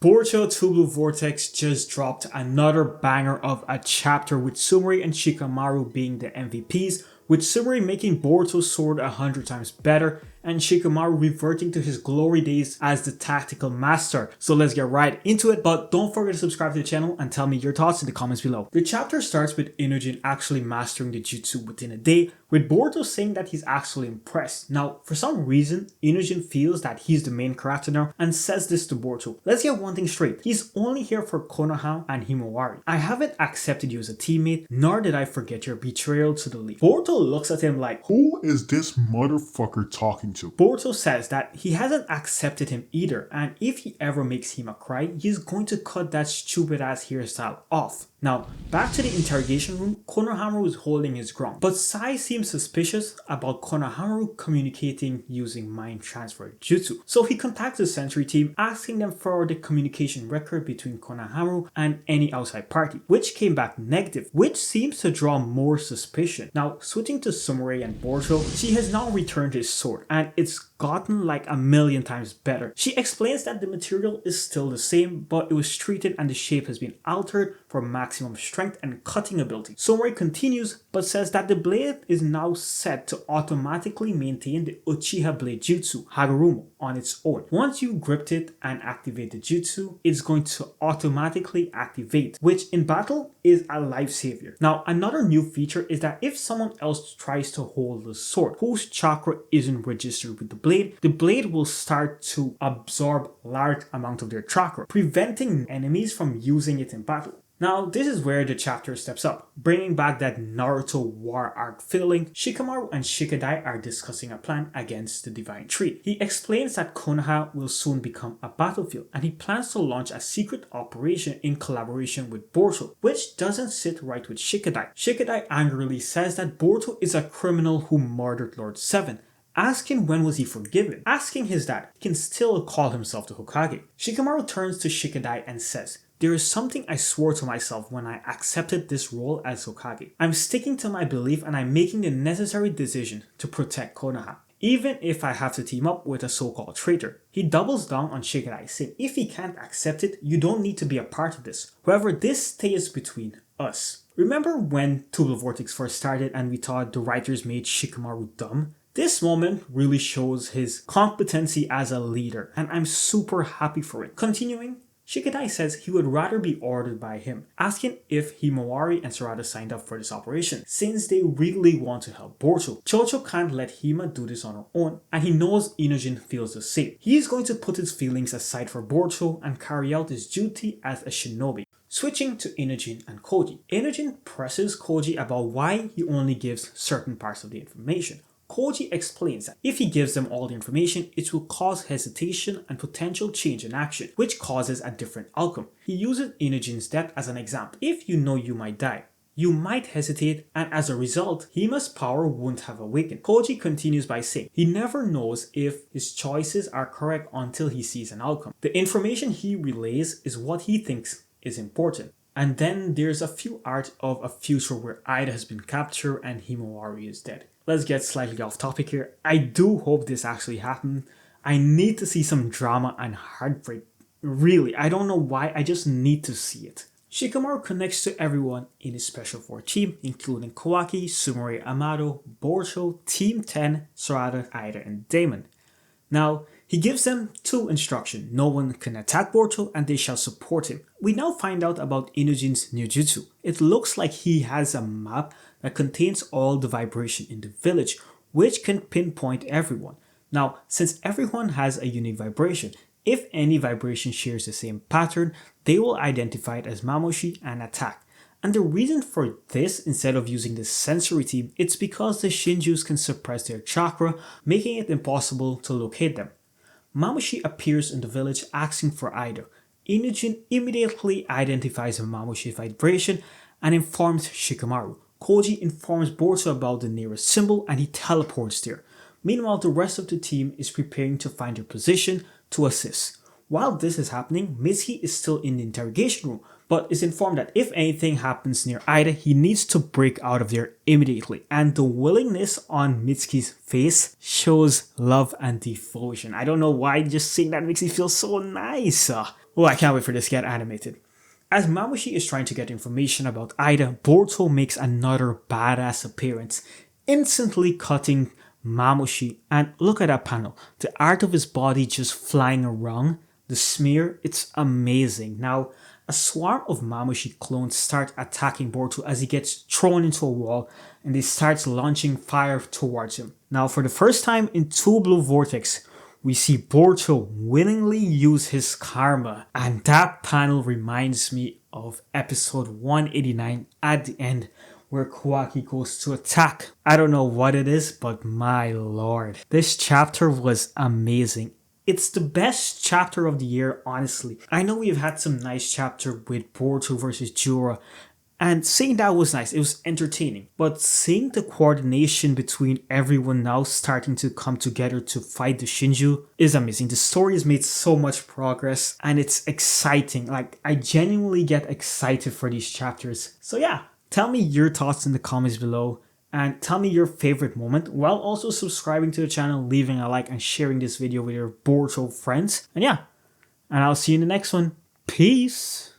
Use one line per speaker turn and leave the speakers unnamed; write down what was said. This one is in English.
Boruto 2 Blue Vortex just dropped another banger of a chapter with Sumire and Shikamaru being the MVPs, with Sumire making Boruto's sword 100 times better and Shikamaru reverting to his glory days as the tactical master. So let's get right into it, but don't forget to subscribe to the channel and tell me your thoughts in the comments below. The chapter starts with Inujin actually mastering the jutsu within a day, with Boruto saying that he's actually impressed. Now, for some reason, Inujin feels that he's the main character now and says this to Boruto. Let's get one thing straight, he's only here for Konoha and Himawari. I haven't accepted you as a teammate, nor did I forget your betrayal to the league. Boruto looks at him like,
who is this motherfucker talking to?
Boruto says that he hasn't accepted him either, and if he ever makes Hima cry, he's going to cut that stupid ass hairstyle off. Now, back to the interrogation room, Konohamaru is holding his ground, but Sai seems suspicious about Konohamaru communicating using mind transfer jutsu. So he contacts the sensory team, asking them for the communication record between Konohamaru and any outside party, which came back negative, which seems to draw more suspicion. Now, switching to Sumire and Boruto, she has now returned his sword, and it's gotten like 1,000,000 times better. She explains that the material is still the same, but it was treated and the shape has been altered for maximum strength and cutting ability. Sumire continues but says that the blade is now set to automatically maintain the Uchiha blade jutsu, Hagoromo, on its own. Once you gripped it and activate the jutsu, it's going to automatically activate, which in battle is a lifesaver. Now, another new feature is that if someone else tries to hold the sword whose chakra isn't registered with the blade will start to absorb large amount of their chakra, preventing enemies from using it in battle. Now, this is where the chapter steps up, bringing back that Naruto war arc feeling. Shikamaru and Shikadai are discussing a plan against the Divine Tree. He explains that Konoha will soon become a battlefield, and he plans to launch a secret operation in collaboration with Boruto, which doesn't sit right with Shikadai. Shikadai angrily says that Boruto is a criminal who murdered Lord Seven, asking when was he forgiven. Asking his dad, he can still call himself the Hokage. Shikamaru turns to Shikadai and says, "There is something I swore to myself when I accepted this role as Hokage. I'm sticking to my belief and I'm making the necessary decision to protect Konoha, even if I have to team up with a so-called traitor." He doubles down on Shikadai, saying if he can't accept it, you don't need to be a part of this. However, this stays between us. Remember when 2 Blue Vortex first started and we thought the writers made Shikamaru dumb? This moment really shows his competency as a leader, and I'm super happy for it. Continuing, Shikadai says he would rather be ordered by him, asking if Himawari and Sarada signed up for this operation, since they really want to help Boruto. Chocho can't let Hima do this on her own, and he knows Inujin feels the same. He is going to put his feelings aside for Boruto and carry out his duty as a shinobi. Switching to Inujin and Koji. Inujin presses Koji about why he only gives certain parts of the information. Koji explains that if he gives them all the information, it will cause hesitation and potential change in action, which causes a different outcome. He uses Inujin's death as an example. If you know you might die, you might hesitate, and as a result, Hima's power won't have awakened. Koji continues by saying he never knows if his choices are correct until he sees an outcome. The information he relays is what he thinks is important. And then there's a few art of a future where Ida has been captured and Himawari is dead. Let's get slightly off topic here. I do hope this actually happened. I need to see some drama and heartbreak. Really, I don't know why, I just need to see it. Shikamaru connects to everyone in his Special 4 team, including Kawaki, Sumire, Amado, Boruto, Team 10, Sarada, Ida, and Damon. Now, he gives them 2 instructions. No one can attack Boruto and they shall support him. We now find out about Inujin's new jutsu. It looks like he has a map that contains all the vibration in the village, which can pinpoint everyone. Now, since everyone has a unique vibration, if any vibration shares the same pattern, they will identify it as Mamushi and attack. And the reason for this, instead of using the sensory team, it's because the Shinjus can suppress their chakra, making it impossible to locate them. Mamushi appears in the village asking for Ida. Inujin immediately identifies a Mamushi vibration and informs Shikamaru. Koji informs Boruto about the nearest symbol and he teleports there. Meanwhile, the rest of the team is preparing to find their position to assist. While this is happening, Mitsuki is still in the interrogation room, but is informed that if anything happens near Ida, he needs to break out of there immediately. And the willingness on Mitsuki's face shows love and devotion. I don't know why, just seeing that makes me feel so nice. Oh, I can't wait for this to get animated. As Mamushi is trying to get information about Ida, Boruto makes another badass appearance, instantly cutting Mamushi. And look at that panel. The art of his body just flying around. The smear, it's amazing. Now, a swarm of Mamushi clones start attacking Boruto as he gets thrown into a wall and they start launching fire towards him. Now, for the first time in Two Blue Vortex, we see Boruto willingly use his karma, and that panel reminds me of episode 189 at the end where Kawaki goes to attack. I don't know what it is, but my lord. This chapter was amazing. It's the best chapter of the year, honestly. I know we've had some nice chapter with Boruto versus Jura, and seeing that was nice, it was entertaining. But seeing the coordination between everyone now starting to come together to fight the Shinju is amazing. The story has made so much progress and it's exciting. Like, I genuinely get excited for these chapters. So yeah, tell me your thoughts in the comments below and tell me your favorite moment while also subscribing to the channel, leaving a like and sharing this video with your Boruto friends. And yeah, and I'll see you in the next one. Peace!